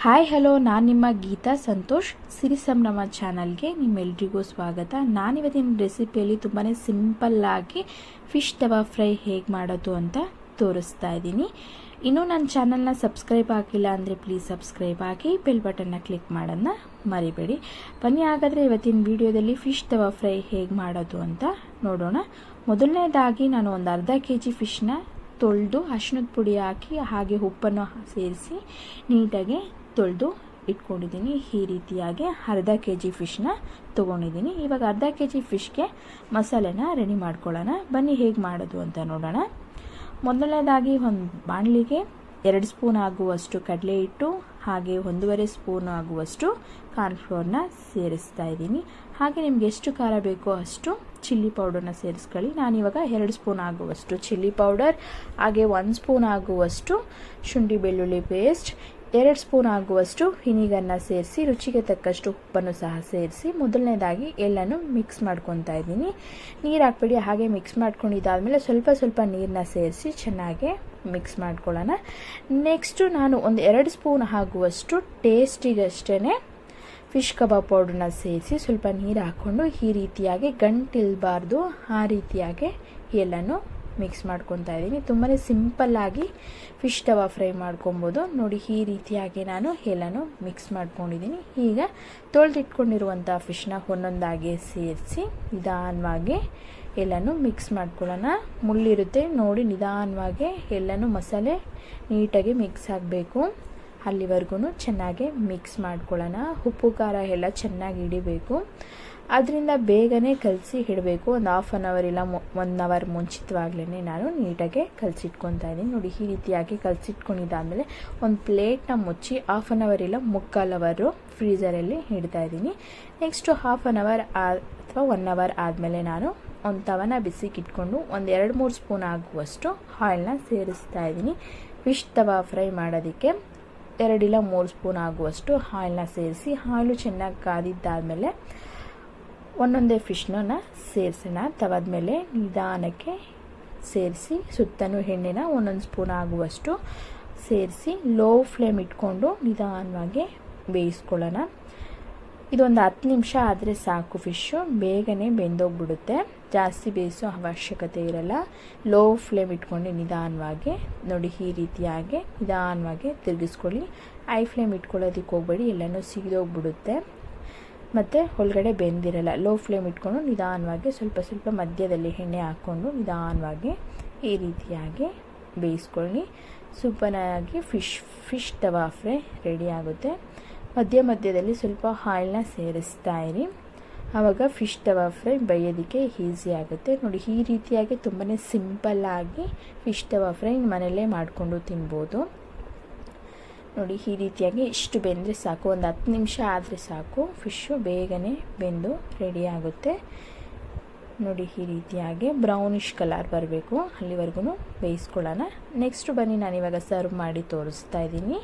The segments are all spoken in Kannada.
ಹಾಯ್ ಹಲೋ, ನಾನು ನಿಮ್ಮ ಗೀತಾ ಸಂತೋಷ್. ಸಿರಿ ಸಂಭ್ರಮ ಚಾನಲ್ಗೆ ನಿಮ್ಮೆಲ್ರಿಗೂ ಸ್ವಾಗತ. ನಾನಿವತ್ತಿನ ರೆಸಿಪಿಯಲ್ಲಿ ತುಂಬಾ ಸಿಂಪಲ್ಲಾಗಿ ಫಿಶ್ ತವಾ ಫ್ರೈ ಹೇಗೆ ಮಾಡೋದು ಅಂತ ತೋರಿಸ್ತಾ ಇದ್ದೀನಿ. ಇನ್ನೂ ನನ್ನ ಚಾನಲ್ನ ಸಬ್ಸ್ಕ್ರೈಬ್ ಆಗಿಲ್ಲ ಅಂದರೆ ಪ್ಲೀಸ್ ಸಬ್ಸ್ಕ್ರೈಬ್ ಆಗಿ ಬೆಲ್ ಬಟನ್ನ ಕ್ಲಿಕ್ ಮಾಡೋದನ್ನ ಮರಿಬೇಡಿ. ಬನ್ನಿ ಹಾಗಾದರೆ ಇವತ್ತಿನ ವಿಡಿಯೋದಲ್ಲಿ ಫಿಶ್ ತವಾ ಫ್ರೈ ಹೇಗೆ ಮಾಡೋದು ಅಂತ ನೋಡೋಣ. ಮೊದಲನೇದಾಗಿ ನಾನು ಒಂದು ಅರ್ಧ kg ಫಿಶ್ನ ತೊಳೆದು ಅರಿಶಿಣದ ಪುಡಿ ಹಾಕಿ ಹಾಗೆ ಉಪ್ಪನ್ನು ಸೇರಿಸಿ ನೀಟಾಗಿ ತೊಳೆದು ಇಟ್ಕೊಂಡಿದ್ದೀನಿ. ಈ ರೀತಿಯಾಗಿ ಅರ್ಧ kg ಫಿಶ್ನ ತೊಗೊಂಡಿದ್ದೀನಿ. ಇವಾಗ ಅರ್ಧ kg ಫಿಶ್ಗೆ ಮಸಾಲೆನ ರೆಡಿ ಮಾಡ್ಕೊಳ್ಳೋಣ. ಬನ್ನಿ ಹೇಗೆ ಮಾಡೋದು ಅಂತ ನೋಡೋಣ. ಮೊದಲನೇದಾಗಿ ಒಂದು ಬಾಣಲಿಗೆ 2 ಸ್ಪೂನ್ ಆಗುವಷ್ಟು ಕಡಲೆ ಹಿಟ್ಟು ಹಾಗೆ 1.5 ಸ್ಪೂನ್ ಆಗುವಷ್ಟು ಕಾರ್ನ್ಫ್ಲೋರ್ನ ಸೇರಿಸ್ತಾ ಇದ್ದೀನಿ. ಹಾಗೆ ನಿಮ್ಗೆ ಎಷ್ಟು ಖಾರ ಬೇಕೋ ಅಷ್ಟು ಚಿಲ್ಲಿ ಪೌಡರ್ನ ಸೇರಿಸ್ಕೊಳ್ಳಿ. ನಾನಿವಾಗ 2 ಸ್ಪೂನ್ ಆಗುವಷ್ಟು ಚಿಲ್ಲಿ ಪೌಡರ್ ಹಾಗೆ 1 ಸ್ಪೂನ್ ಆಗುವಷ್ಟು ಶುಂಠಿ ಬೆಳ್ಳುಳ್ಳಿ ಪೇಸ್ಟ್, 2 ಸ್ಪೂನ್ ಆಗುವಷ್ಟು ವಿನಿಗರ್ನ ಸೇರಿಸಿ ರುಚಿಗೆ ತಕ್ಕಷ್ಟು ಉಪ್ಪನ್ನು ಸಹ ಸೇರಿಸಿ ಮೊದಲನೇದಾಗಿ ಎಲ್ಲನೂ ಮಿಕ್ಸ್ ಮಾಡ್ಕೊತಾ ಇದ್ದೀನಿ. ನೀರು ಹಾಕ್ಬಿಡಿ. ಹಾಗೆ ಮಿಕ್ಸ್ ಮಾಡ್ಕೊಂಡಿದ್ದಾದಮೇಲೆ ಸ್ವಲ್ಪ ನೀರನ್ನ ಸೇರಿಸಿ ಚೆನ್ನಾಗಿ ಮಿಕ್ಸ್ ಮಾಡ್ಕೊಳ್ಳೋಣ. ನೆಕ್ಸ್ಟು ನಾನು ಒಂದು 2 ಸ್ಪೂನ್ ಆಗುವಷ್ಟು ಟೇಸ್ಟಿಗಷ್ಟೇ ಫಿಶ್ ಕಬಾಬ್ ಪೌಡ್ರನ್ನ ಸೇರಿಸಿ ಸ್ವಲ್ಪ ನೀರು ಹಾಕ್ಕೊಂಡು ಈ ರೀತಿಯಾಗಿ ಗಂಟಿಲ್ಬಾರ್ದು ಆ ರೀತಿಯಾಗಿ ಎಲ್ಲನೂ ಮಿಕ್ಸ್ ಮಾಡ್ಕೊತಾ ಇದ್ದೀನಿ. ತುಂಬಾ ಸಿಂಪಲ್ಲಾಗಿ ಫಿಶ್ ತವಾ ಫ್ರೈ ಮಾಡ್ಕೊಬೋದು. ನೋಡಿ, ಈ ರೀತಿಯಾಗಿ ನಾನು ಎಲ್ಲನೂ ಮಿಕ್ಸ್ ಮಾಡ್ಕೊಂಡಿದ್ದೀನಿ. ಈಗ ತೊಳೆದಿಟ್ಕೊಂಡಿರುವಂಥ ಫಿಶ್ನ ಒಂದೊಂದಾಗಿ ಸೇರಿಸಿ ನಿಧಾನವಾಗಿ ಎಲ್ಲನೂ ಮಿಕ್ಸ್ ಮಾಡ್ಕೊಳ್ಳೋಣ. ಮುಳ್ಳಿರುತ್ತೆ ನೋಡಿ, ನಿಧಾನವಾಗಿ ಎಲ್ಲನೂ ಮಸಾಲೆ ನೀಟಾಗಿ ಮಿಕ್ಸ್ ಆಗಬೇಕು. ಅಲ್ಲಿವರೆಗೂ ಚೆನ್ನಾಗಿ ಮಿಕ್ಸ್ ಮಾಡ್ಕೊಳ್ಳೋಣ. ಉಪ್ಪು ಖಾರ ಎಲ್ಲ ಚೆನ್ನಾಗಿ ಹಿಡಿಬೇಕು. ಅದರಿಂದ ಬೇಗನೆ ಕಲಸಿ ಇಡಬೇಕು. ಒಂದು ಹಾಫ್ ಆನ್ ಅವರ್ ಇಲ್ಲ 1 ಅವರ್ ಮುಂಚಿತವಾಗ್ಲೇ ನಾನು ನೀಟಾಗಿ ಕಲಸಿಟ್ಕೊತಾ ಇದ್ದೀನಿ. ನೋಡಿ, ಈ ರೀತಿಯಾಗಿ ಕಲಸಿಟ್ಕೊಂಡಿದ್ದಾದಮೇಲೆ ಒಂದು ಪ್ಲೇಟ್ನ ಮುಚ್ಚಿ ಹಾಫ್ ಆನ್ ಅವರ್ ಇಲ್ಲ 3/4 ಅವರು ಫ್ರೀಝರಲ್ಲಿ ಇಡ್ತಾ ಇದ್ದೀನಿ. ನೆಕ್ಸ್ಟು ಹಾಫ್ ಆನ್ ಅವರ್ ಅಥವಾ 1 ಅವರ್ ಆದಮೇಲೆ ನಾನು ಒಂದು ತವನ ಬಿಸಿಗೆ ಇಟ್ಕೊಂಡು ಒಂದು 2-3 ಸ್ಪೂನ್ ಆಗುವಷ್ಟು ಆಯಿಲ್ನ ಸೇರಿಸ್ತಾ ಇದ್ದೀನಿ. ಫಿಶ್ ತವಾ ಫ್ರೈ ಮಾಡೋದಕ್ಕೆ 2 ಇಲ್ಲ 3 ಸ್ಪೂನ್ ಆಗುವಷ್ಟು ಆಯಿಲ್ನ ಸೇರಿಸಿ ಆಯಿಲು ಚೆನ್ನಾಗಿ ಕಾದಿದ್ದಾದಮೇಲೆ ಒಂದೊಂದೇ ಫಿಶ್ನ ಸೇರಿಸೋಣ. ತವಾದ ಮೇಲೆ ನಿಧಾನಕ್ಕೆ ಸೇರಿಸಿ ಸುತ್ತಲೂ ಎಣ್ಣೆನ 1 ಸ್ಪೂನ್ ಆಗುವಷ್ಟು ಸೇರಿಸಿ ಲೋ ಫ್ಲೇಮ್ ಇಟ್ಕೊಂಡು ನಿಧಾನವಾಗಿ ಬೇಯಿಸ್ಕೊಳ್ಳೋಣ. ಇದೊಂದು 10 ನಿಮಿಷ ಆದರೆ ಸಾಕು. ಫಿಶ್ಶು ಬೇಗನೆ ಬೆಂದೋಗ್ಬಿಡುತ್ತೆ. ಜಾಸ್ತಿ ಬೇಯಿಸೋ ಅವಶ್ಯಕತೆ ಇರಲ್ಲ. ಲೋ ಫ್ಲೇಮ್ ಇಟ್ಕೊಂಡು ನಿಧಾನವಾಗಿ ನೋಡಿ ಈ ರೀತಿಯಾಗಿ ನಿಧಾನವಾಗಿ ತಿರುಗಿಸ್ಕೊಳ್ಳಿ. ಹೈ ಫ್ಲೇಮ್ ಇಟ್ಕೊಳ್ಳೋದಕ್ಕೆ ಹೋಗಬೇಡಿ, ಎಲ್ಲನೂ ಸಿಗಿದೋಗ್ಬಿಡುತ್ತೆ ಮತ್ತು ಒಳಗಡೆ ಬೆಂದಿರಲ್ಲ. ಲೋ ಫ್ಲೇಮ್ ಇಟ್ಕೊಂಡು ನಿಧಾನವಾಗಿ ಸ್ವಲ್ಪ ಮಧ್ಯದಲ್ಲಿ ಎಣ್ಣೆ ಹಾಕ್ಕೊಂಡು ನಿಧಾನವಾಗಿ ಈ ರೀತಿಯಾಗಿ ಬೇಯಿಸ್ಕೊಳ್ಳಿ. ಸೂಪರಾಗಿ ಫಿಶ್ ತವಾ ಫ್ರೈ ರೆಡಿ ಆಗುತ್ತೆ. ಮಧ್ಯದಲ್ಲಿ ಸ್ವಲ್ಪ ಆಯಿಲ್ನ ಸೇರಿಸ್ತಾ ಇರಿ. ಆವಾಗ ಫಿಶ್ ತವಾ ಫ್ರೈ ಬೇಯೋದಕ್ಕೆ ಈಸಿ ಆಗುತ್ತೆ. ನೋಡಿ, ಈ ರೀತಿಯಾಗಿ ತುಂಬಾ ಸಿಂಪಲ್ಲಾಗಿ ಫಿಶ್ ತವಾ ಫ್ರೈ ಮನೆಯಲ್ಲೇ ಮಾಡಿಕೊಂಡು ತಿನ್ಬೋದು. ನೋಡಿ, ಈ ರೀತಿಯಾಗಿ ಇಷ್ಟು ಬೆಂದರೆ ಸಾಕು. ಒಂದು 10 ನಿಮಿಷ ಆದರೆ ಸಾಕು. ಫಿಶ್ಶು ಬೇಗನೆ ಬೆಂದು ರೆಡಿ ಆಗುತ್ತೆ. ನೋಡಿ, ಈ ರೀತಿಯಾಗಿ ಬ್ರೌನಿಷ್ ಕಲರ್ ಬರಬೇಕು, ಅಲ್ಲಿವರೆಗೂ ಬೇಯಿಸ್ಕೊಳ್ಳೋಣ. ನೆಕ್ಸ್ಟು ಬನ್ನಿ ನಾನಿವಾಗ ಸರ್ವ್ ಮಾಡಿ ತೋರಿಸ್ತಾ ಇದ್ದೀನಿ.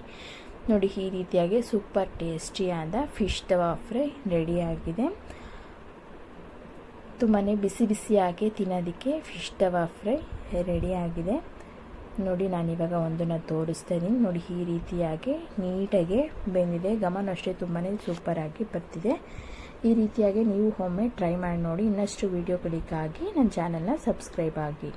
ನೋಡಿ, ಈ ರೀತಿಯಾಗಿ ಸೂಪರ್ ಟೇಸ್ಟಿಯಾದ ಫಿಶ್ ತವಾ ಫ್ರೈ ರೆಡಿಯಾಗಿದೆ. ತುಂಬಾ ಬಿಸಿಯಾಗಿ ತಿನ್ನೋದಕ್ಕೆ ಫಿಶ್ ತವಾ ಫ್ರೈ ರೆಡಿಯಾಗಿದೆ. ನೋಡಿ, ನಾನಿವಾಗ ಒಂದನ್ನು ತೋರಿಸ್ತಾ ಇದ್ದೀನಿ. ನೋಡಿ, ಈ ರೀತಿಯಾಗಿ ನೀಟಾಗಿ ಬೆಂದಿದೆ. ಘಮನೂ ಅಷ್ಟೇ ತುಂಬಾ ಸೂಪರಾಗಿ ಬರ್ತಿದೆ. ಈ ರೀತಿಯಾಗಿ ನೀವು ಒಮ್ಮೆ ಟ್ರೈ ಮಾಡಿ ನೋಡಿ. ಇನ್ನಷ್ಟು ವೀಡಿಯೋಗಳಿಗಾಗಿ ನನ್ನ ಚಾನಲ್ನ ಸಬ್ಸ್ಕ್ರೈಬ್ ಆಗಿ.